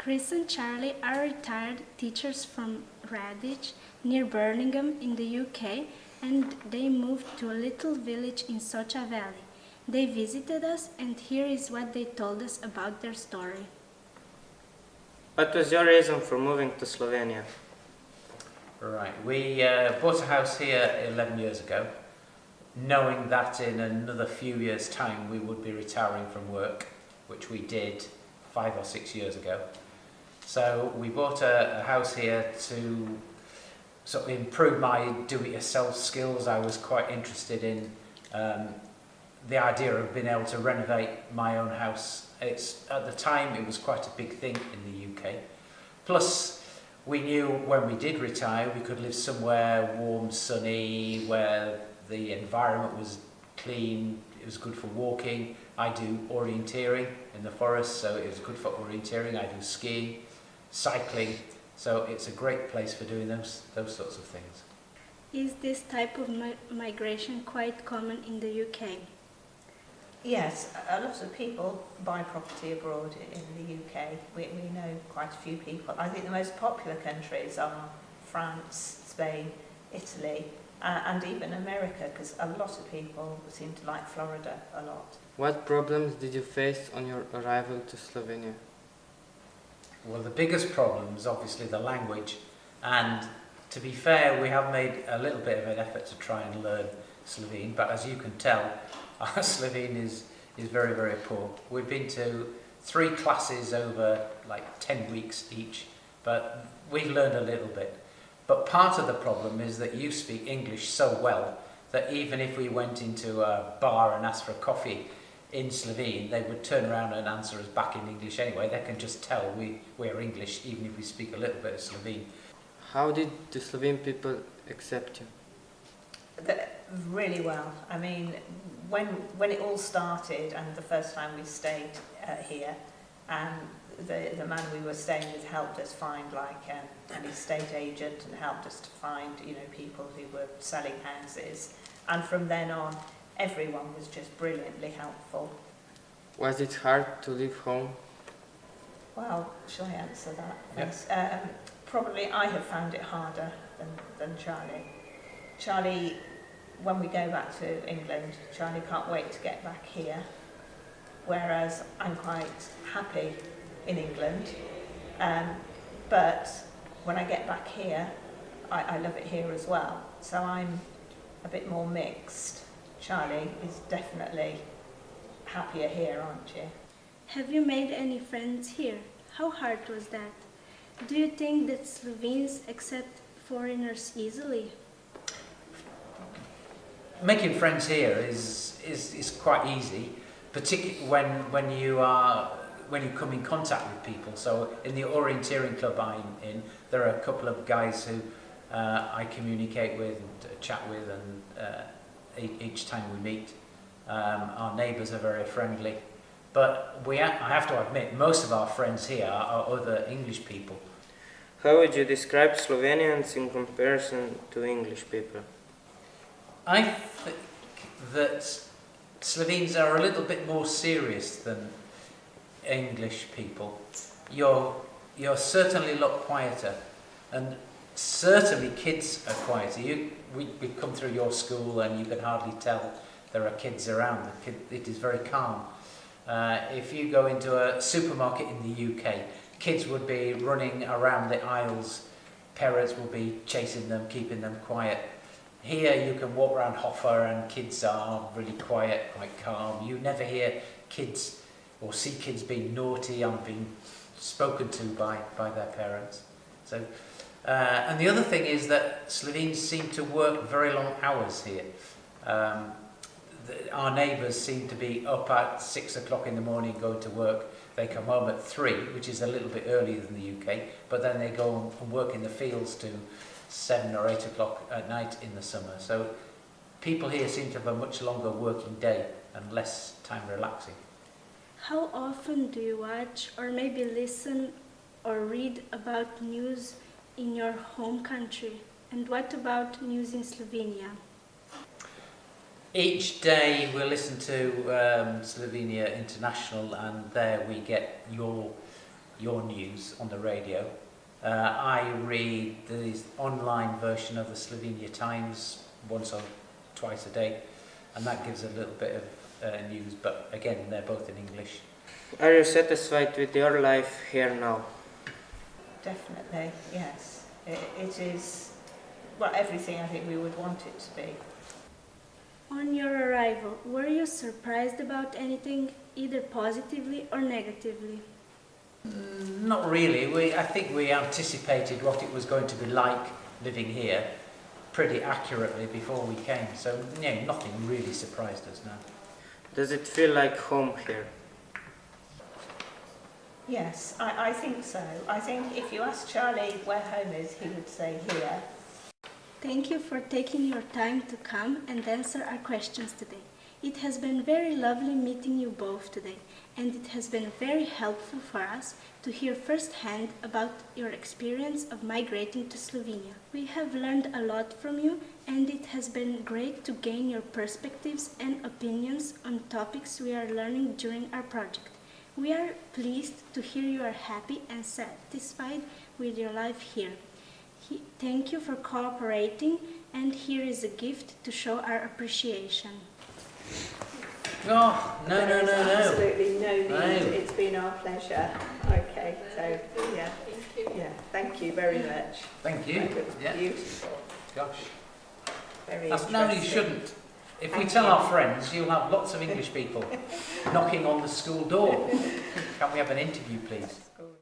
Chris and Charlie are retired teachers from Redditch, near Birmingham in the UK, and they moved to a little village in Socha Valley. They visited us, and here is what they told us about their story. What was your reason for moving to Slovenia? Right, we bought a house here 11 years ago, knowing that in another few years' time we would be retiring from work, which we did 5 or 6 years ago. So we bought a house here to sort of improve my do-it-yourself skills. I was quite interested in the idea of being able to renovate my own house. At the time it was quite a big thing in the UK. Plus we knew when we did retire we could live somewhere warm, sunny, where the environment was clean, it was good for walking. I do orienteering in the forest, so it was good for orienteering. I do skiing, cycling, so it's a great place for doing those sorts of things. Is this type of migration quite common in the UK? Yes, a lot of people buy property abroad in the UK. We know quite a few people. I think the most popular countries are France, Spain, Italy, and even America, because a lot of people seem to like Florida a lot. What problems did you face on your arrival to Slovenia? Well, the biggest problem is obviously the language, and to be fair, we have made a little bit of an effort to try and learn Slovene, but as you can tell, our Slovene is very, very poor. We've been to 3 classes over like 10 weeks each, but we've learned a little bit. But part of the problem is that you speak English so well that even if we went into a bar and asked for a coffee in Slovene, they would turn around and answer us back in English anyway. They can just tell we're English even if we speak a little bit of Slovene. How did the Slovene people accept you? Really well. I mean, when it all started and the first time we stayed here, and the man we were staying with helped us find like an estate agent and helped us to find, you know, people who were selling houses, and from then on everyone was just brilliantly helpful. Was it hard to leave home? Well, shall I answer that? Yes. Probably I have found it harder than Charlie. Charlie, when we go back to England, Charlie can't wait to get back here, whereas I'm quite happy in England. But when I get back here, I love it here as well. So I'm a bit more mixed. Charlie is definitely happier here, aren't you? Have you made any friends here? How hard was that? Do you think that Slovenes accept foreigners easily? Making friends here is quite easy, particularly when you come in contact with people. So in the orienteering club I'm in, there are a couple of guys who I communicate with and chat with, and each time we meet. Our neighbours are very friendly, but I have to admit, most of our friends here are other English people. How would you describe Slovenians in comparison to English people? I think that Slovenes are a little bit more serious than English people. You're certainly a lot quieter, and certainly kids are quieter. We come through your school and you can hardly tell there are kids around. It is very calm. If you go into a supermarket in the UK, kids would be running around the aisles, parents will be chasing them, keeping them quiet. Here you can walk around Hoffer and kids are really quiet, quite calm. You never hear kids or see kids being naughty and being spoken to by their parents. So, and the other thing is that Slovenes seem to work very long hours here. Our neighbours seem to be up at 6 o'clock in the morning going to work. They come home at 3, which is a little bit earlier than the UK, but then they go and work in the fields to 7 or 8 o'clock at night in the summer. So people here seem to have a much longer working day and less time relaxing. How often do you watch or maybe listen or read about news in your home country? And what about news in Slovenia? Each day we'll listen to Slovenia International, and there we get your your news on the radio. I read the online version of the Slovenia Times once or twice a day, and that gives a little bit of news, but again, they're both in English. Are you satisfied with your life here now? Definitely, yes. It is, well, everything I think we would want it to be. On your arrival, were you surprised about anything, either positively or negatively? Not really. I think we anticipated what it was going to be like living here pretty accurately before we came, so nothing really surprised us now. Does it feel like home here? Yes, I think so. I think if you ask Charlie where home is, he would say here. Thank you for taking your time to come and answer our questions today. It has been very lovely meeting you both today, and it has been very helpful for us to hear firsthand about your experience of migrating to Slovenia. We have learned a lot from you, and it has been great to gain your perspectives and opinions on topics we are learning during our project. We are pleased to hear you are happy and satisfied with your life here. Thank you for cooperating, and here is a gift to show our appreciation. Oh, no. Absolutely no need. No. It's been our pleasure. Okay, so yeah. Yeah, thank you very much. Thank you. It was Yeah. beautiful. Gosh. Very No, you interesting. shouldn't. If we Thank tell you. our friends, you'll have lots of English people knocking on the school door. Can we have an interview, please? That's good.